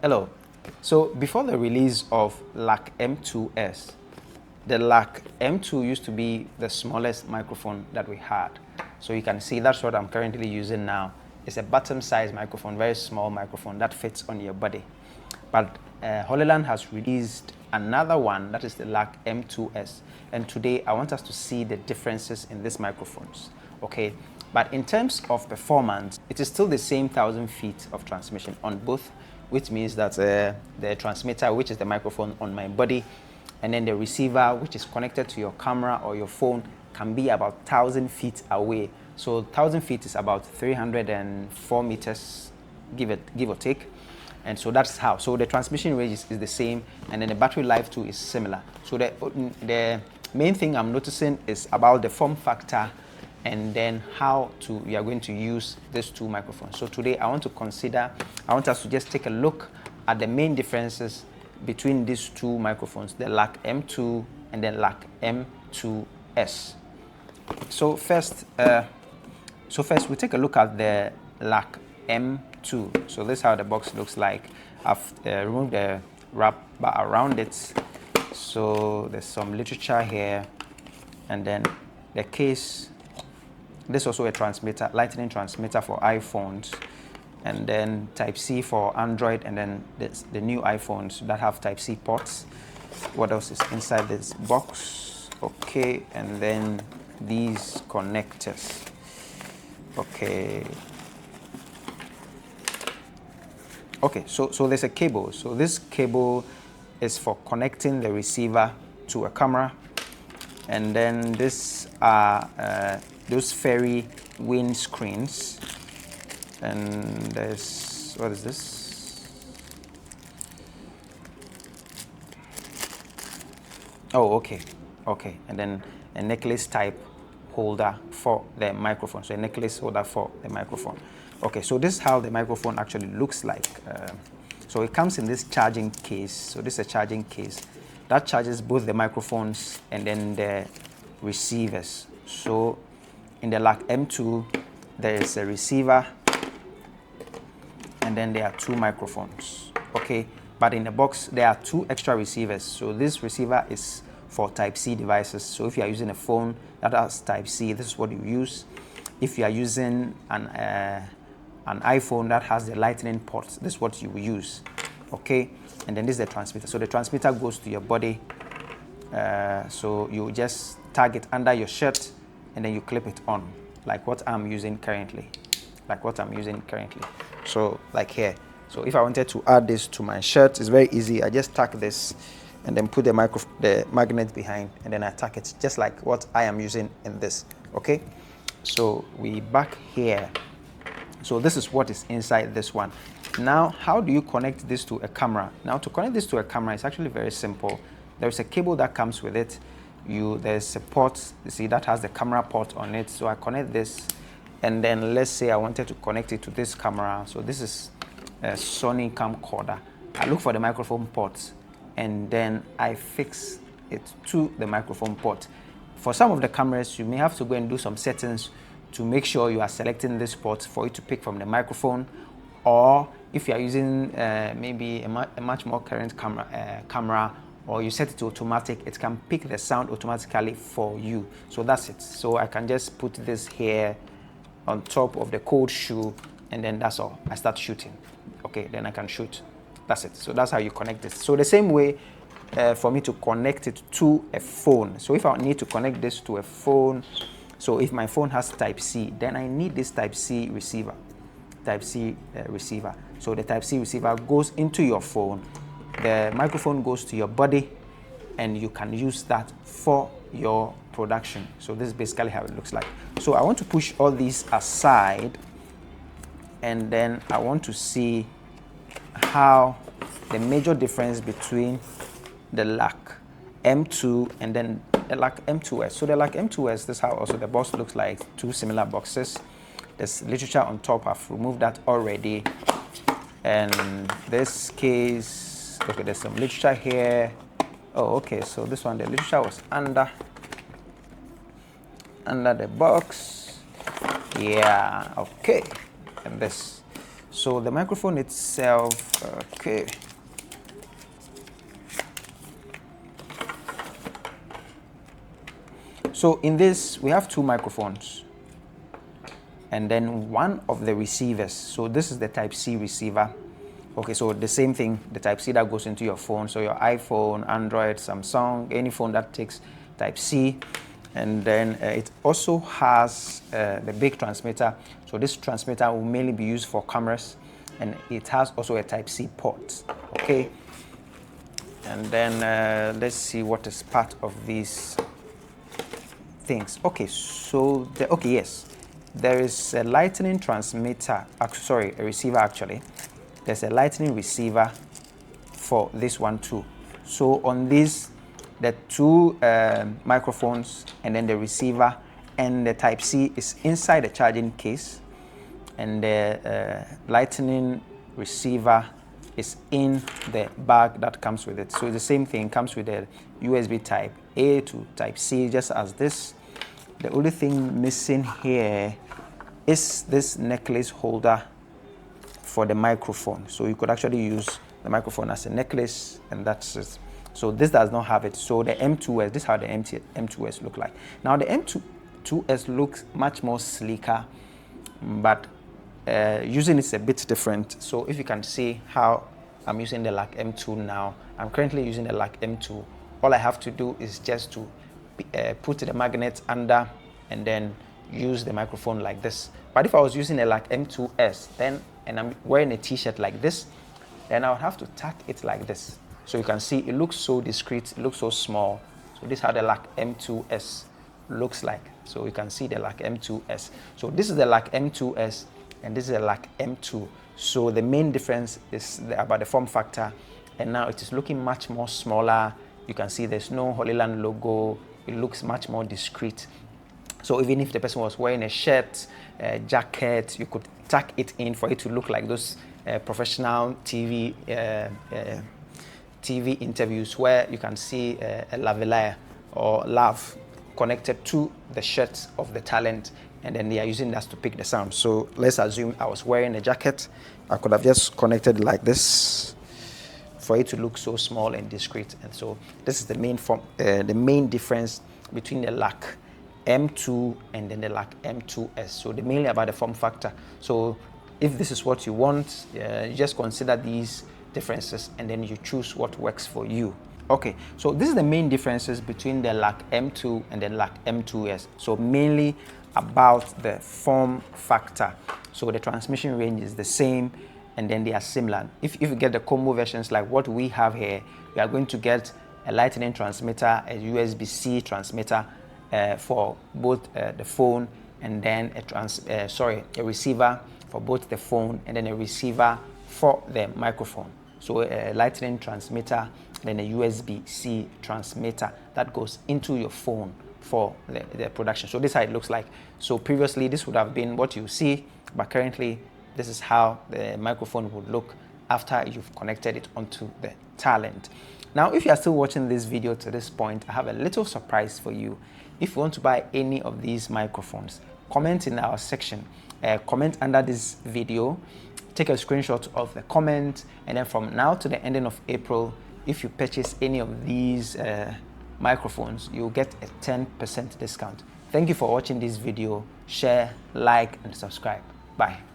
Hello. So before the release of Lark M2S, the Lark M2 used to be the smallest microphone that we had. So you can see that's what I'm currently using now. It's a bottom-sized microphone, very small microphone that fits on your body. But HollyLand has released another one, that is the Lark M2S. And today I want us to see the differences in these microphones. Okay, but in terms of performance, it is still the same 1,000 feet of transmission on both, which means that the transmitter, which is the microphone on my body, and then the receiver, which is connected to your camera or your phone, can be about 1,000 feet away. So 1,000 feet is about 304 meters, give or take. And so that's how. So the transmission range is the same, and then the battery life too is similar. So the main thing I'm noticing is about the form factor, and then how we are going to use these two microphones. So today I want us to just take a look at the main differences between these two microphones, the Lark M2 and the Lark M2S. So first we take a look at the Lark M2. So this is how the box looks like. I've removed the wrap around it. So there's some literature here, and then the case. This is also a transmitter, lightning transmitter for iPhones, and then Type-C for Android, and then the new iPhones that have Type-C ports. What else is inside this box? Okay, and then these connectors. Okay, so there's a cable. So this cable is for connecting the receiver to a camera, and then these are those fairy wind screens, and there's, what is this? Oh, okay, and then a necklace type holder for the microphone. So a necklace holder for the microphone. Okay, so this is how the microphone actually looks like. So it comes in this charging case. So this is a charging case that charges both the microphones and then the receivers. So in the Lark M2, there is a receiver, and then there are two microphones. Okay, but in the box there are two extra receivers. So this receiver is for Type-C devices. So if you are using a phone that has Type-C, this is what you use. If you are using an iPhone that has the lightning port, this is what you will use. Okay, and then this is the transmitter. So the transmitter goes to your body. So you just tag it under your shirt, and then you clip it on, like what I'm using currently. So like here. So if I wanted to add this to my shirt, it's very easy. I just tack this and then put the magnet behind, and then I tack it just like what I am using in this. Okay, so we back here. So this is what is inside this one. Now, how do you connect this to a camera? Now, to connect this to a camera is actually very simple. There's a cable that comes with it. There's a port, you see, that has the camera port on it. So I connect this, and then let's say I wanted to connect it to this camera. So this is a Sony camcorder. I look for the microphone port, and then I fix it to the microphone port. For some of the cameras, you may have to go and do some settings to make sure you are selecting this port for it to pick from the microphone, or if you are using maybe a much more current camera, or you set it to automatic, it can pick the sound automatically for you. So that's it. So I can just put this here on top of the cold shoe, and then that's all. I start shooting. Okay, then I can shoot. That's it. So that's how you connect it. So the same way for me to connect it to a phone. So if I need to connect this to a phone, so if my phone has Type-C, then I need this Type-C receiver. So the Type-C receiver goes into your phone. The microphone goes to your body, and you can use that for your production. So this is basically how it looks like. So I want to push all these aside, and then I want to see how the major difference between the Lark M2 and then the Lark M2S. So the Lark M2S, this is how also the box looks like, two similar boxes. There's literature on top. I've removed that already. And this case, okay, there's some literature here. Oh, okay, so this one, the literature was under the box. Yeah, okay. And this, So the microphone itself, okay. So in this, we have two microphones and then one of the receivers. So this is the Type-C receiver. Okay, so the same thing, the Type-C that goes into your phone. So your iPhone, Android, Samsung, any phone that takes Type-C. And then it also has the big transmitter. So this transmitter will mainly be used for cameras, and it has also a Type-C port. Okay, and then let's see what is part of these things. Okay, so yes, there is a lightning transmitter, sorry, a receiver actually. There's a lightning receiver for this one too. So on this, the two microphones and then the receiver and the Type-C is inside the charging case, and the lightning receiver is in the bag that comes with it. So the same thing comes with the USB Type A to Type-C, just as this. The only thing missing here is this necklace holder for the microphone. So you could actually use the microphone as a necklace, and that's it. So this does not have it. So the M2S, this is how the M2S look like. Now the M2S looks much more sleeker, but using it is a bit different. So if you can see how I'm using the Lark M2 now, I'm currently using the Lark M2. All I have to do is just to put the magnet under and then use the microphone like this. But if I was using a Lark M2S then, and I'm wearing a t-shirt like this, then I would have to tuck it like this. So you can see it looks so discreet, it looks so small. So this is how the Lark M2S looks like. So you can see the Lark M2S. So this is the Lark M2S and this is the Lark M2. So the main difference is about the form factor, and now it is looking much more smaller. You can see there's no HollyLand logo. It looks much more discreet. So even if the person was wearing a shirt, a jacket, you could tuck it in for it to look like those professional TV interviews where you can see a lavalier or lav connected to the shirt of the talent, and then they are using that to pick the sound. So let's assume I was wearing a jacket. I could have just connected it like this for it to look so small and discreet. And so this is the main difference between the Lark M2 and then the Lark M2S. So they're mainly about the form factor. So if this is what you want, you just consider these differences and then you choose what works for you. Okay, so this is the main differences between the Lark M2 and the Lark M2S. So mainly about the form factor. So the transmission range is the same, and then they are similar. If you get the combo versions like what we have here, we are going to get a lightning transmitter, a USB-C transmitter for both the phone, and then a receiver for both the phone, and then a receiver for the microphone. So a lightning transmitter, then a USB-C transmitter that goes into your phone for the production. So this is how it looks like. So previously this would have been what you see, but currently this is how the microphone would look after you've connected it onto the talent. Now, if you are still watching this video to this point, I have a little surprise for you. If you want to buy any of these microphones, comment in our section. Comment under this video, take a screenshot of the comment, and then from now to the ending of April, if you purchase any of these microphones, you'll get a 10% discount. Thank you for watching this video. Share, like, and subscribe. Bye.